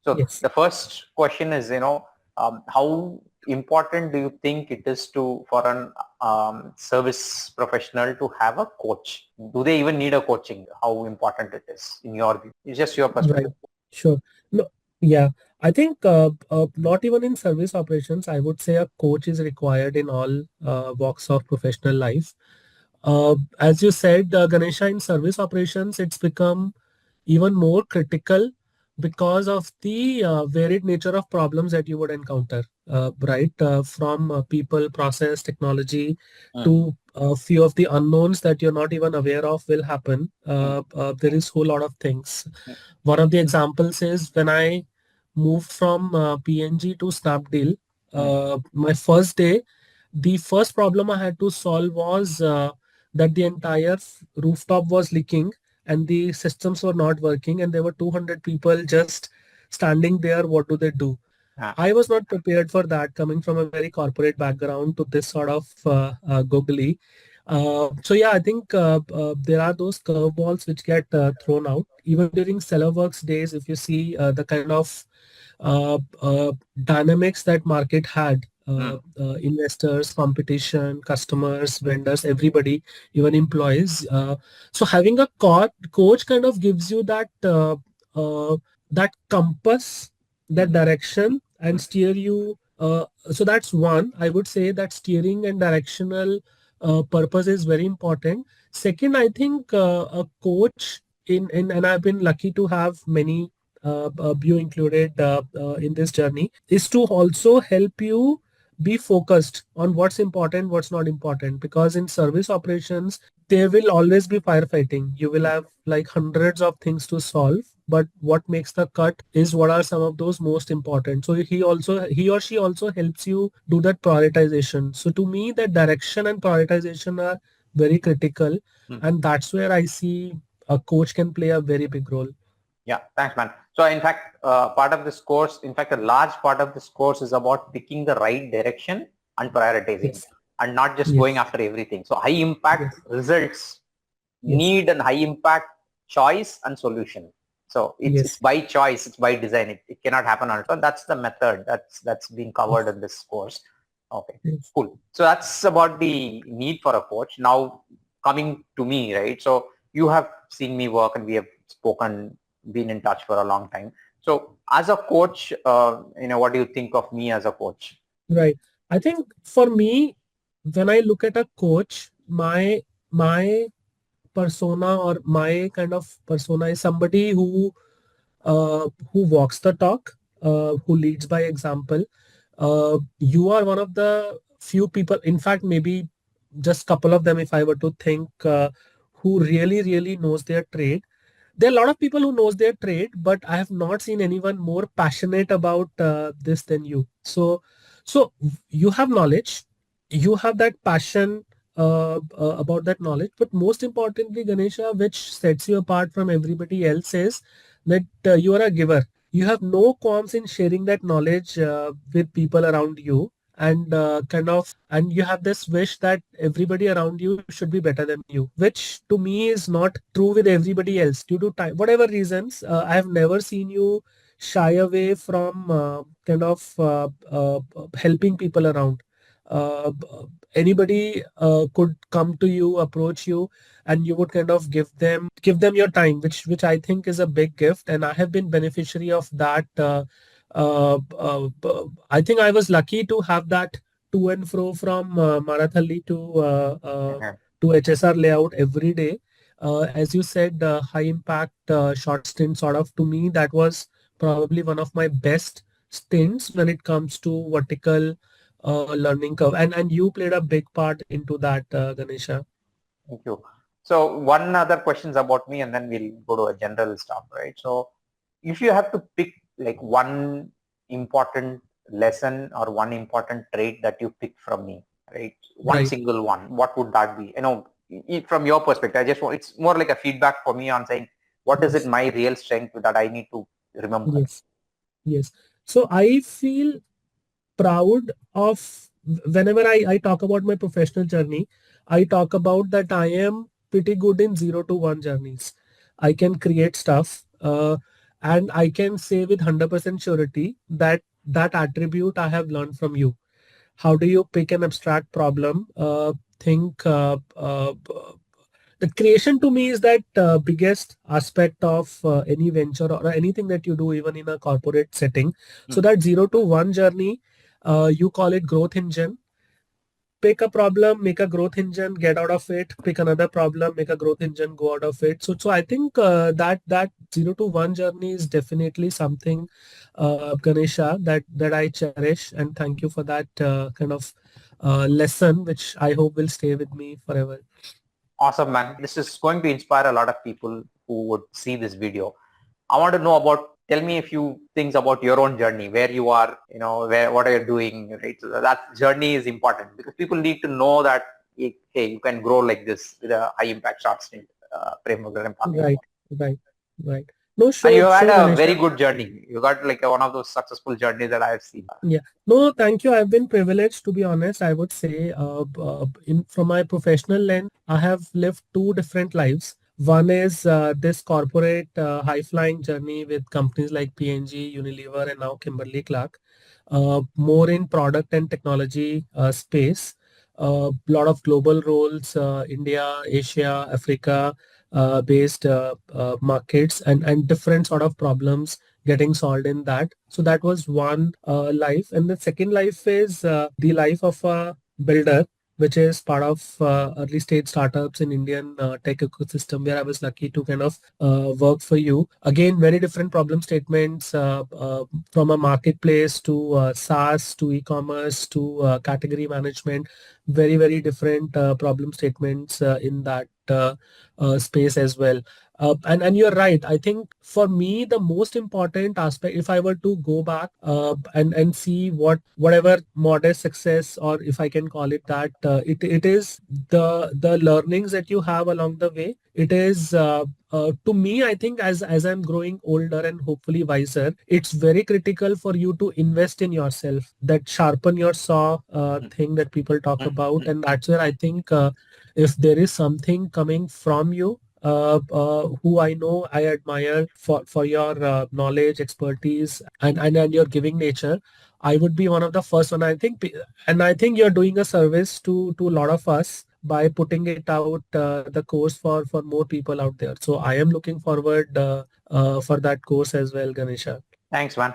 So Yes. the first question is, how important do you think it is for an service professional to have a coach? Do they even need a coaching? How important it is in your view? It's just your Right. perspective. Sure. No, yeah. I think not even in service operations, I would say a coach is required in all walks of professional life. As you said, Ganesha, in service operations, it's become even more critical because of the varied nature of problems that you would encounter, right? From people, process, technology Mm, to a few of the unknowns that you're not even aware of will happen. mm, There is a whole lot of things. mm, One of the examples is when I moved from PNG to Snapdeal, mm. my first day, the first problem I had to solve was that the entire rooftop was leaking and the systems were not working and there were 200 people just standing there. What do they do? Ah, I was not prepared for that coming from a very corporate background to this sort of googly. So yeah, I think there are those curveballs which get thrown out. Even during seller works days, if you see the kind of dynamics that market had, mm, investors, competition, customers, vendors, everybody, even employees. So having a coach kind of gives you that compass, that mm, direction, and mm. steer you. So that's one. I would say that steering and directional purpose is very important. Second, I think a coach and I've been lucky to have many you included in this journey, is to also help you be focused on what's important, what's not important. Because in service operations, there will always be firefighting. You will have like hundreds of things to solve, but what makes the cut is what are some of those most important. So he or she also helps you do that prioritization. So to me, that direction and prioritization are very critical, Mm. and that's where I see a coach can play a very big role. Yeah, thanks, man. So in fact, part of this course, in fact, a large part of this course is about picking the right direction and prioritizing Yes. and not just going Yes. after everything. So high impact Yes. results Yes. need and high impact choice and solution. So it's Yes. by choice, it's by design. It cannot happen on its own. That's the method that's being covered Yes. in this course. Okay, Yes. cool. So that's about the need for a coach. Now coming to me, right? So you have seen me work and we have spoken, been in touch for a long time. So as a coach, what do you think of me as a coach? Right. I think for me, when I look at a coach, my persona or my kind of persona is somebody who walks the talk, who leads by example. You are one of the few people, in fact, maybe just couple of them, if I were to think, who really, really knows their trade. There are a lot of people who knows their trade, but I have not seen anyone more passionate about this than you. So you have knowledge, you have that passion about that knowledge, but most importantly, Ganesha, which sets you apart from everybody else is that you are a giver. You have no qualms in sharing that knowledge with people around you, and and you have this wish that everybody around you should be better than you, which to me is not true with everybody else due to time, whatever reasons. I have never seen you shy away from helping people around. Anybody could come to you, approach you, and you would kind of give them your time, which I think is a big gift, and I have been beneficiary of that. I think I was lucky to have that to and fro from Marathalli to HSR layout every day. As you said, high impact short stint sort of, to me, that was probably one of my best stints when it comes to vertical learning curve. And you played a big part into that, Ganesha. Thank you. So one other questions about me and then we'll go to a general stuff, right? So if you have to pick like one important lesson or one important trait that you pick from me, right? One Right. single one, what would that be? From your perspective, it's more like a feedback for me on saying, what is it Yes. my real strength that I need to remember? Yes. Yes. So I feel proud of whenever I talk about my professional journey, I talk about that I am pretty good in 0 to 1 journeys. I can create stuff. and I can say with 100% surety that that attribute I have learned from you. How do you pick an abstract problem? Think The creation to me is that biggest aspect of any venture or anything that you do, even in a corporate setting. So Mm. that 0 to 1 journey, you call it growth engine. Pick a problem, make a growth engine, get out of it. Pick another problem, make a growth engine, go out of it. So I think that 0 to 1 journey is definitely something, Ganesha, that I cherish, and thank you for that kind of lesson, which I hope will stay with me forever. Awesome, man. This is going to inspire a lot of people who would see this video. I want to know about, tell me a few things about your own journey, where you are, what are you doing, right? So that journey is important because people need to know that, hey, you can grow like this with a high impact short stint framework that I'm talking Right, about. right, right. No, And you sure, have sure, had a very Ganesha. good journey. You got like one of those successful journeys that I have seen. Yeah. No, thank you. I've been privileged, to be honest. I would say, in from my professional lens, I have lived two different lives. One is this corporate high-flying journey with companies like P&G, Unilever, and now Kimberly-Clark, more in product and technology space. A lot of global roles, India, Asia, Africa, based markets, and different sort of problems getting solved in that. So that was one life. And the second life is the life of a builder, which is part of early stage startups in Indian tech ecosystem, where I was lucky to kind of work for you. Again, very different problem statements, from a marketplace to SaaS to e-commerce to category management. Very, very different problem statements in that space as well. And you're right. I think for me, the most important aspect, if I were to go back and see whatever modest success, or if I can call it that, it is the learnings that you have along the way. It is to me, I think as I'm growing older and hopefully wiser, it's very critical for you to invest in yourself. That sharpen your saw thing that people talk about, and that's where I think if there is something coming from you, who I know I admire for your knowledge, expertise, and your giving nature, I would be one of the first one. I think you're doing a service to a lot of us by putting it out, the course for more people out there. So I am looking forward for that course as well, Ganesha. Thanks, man.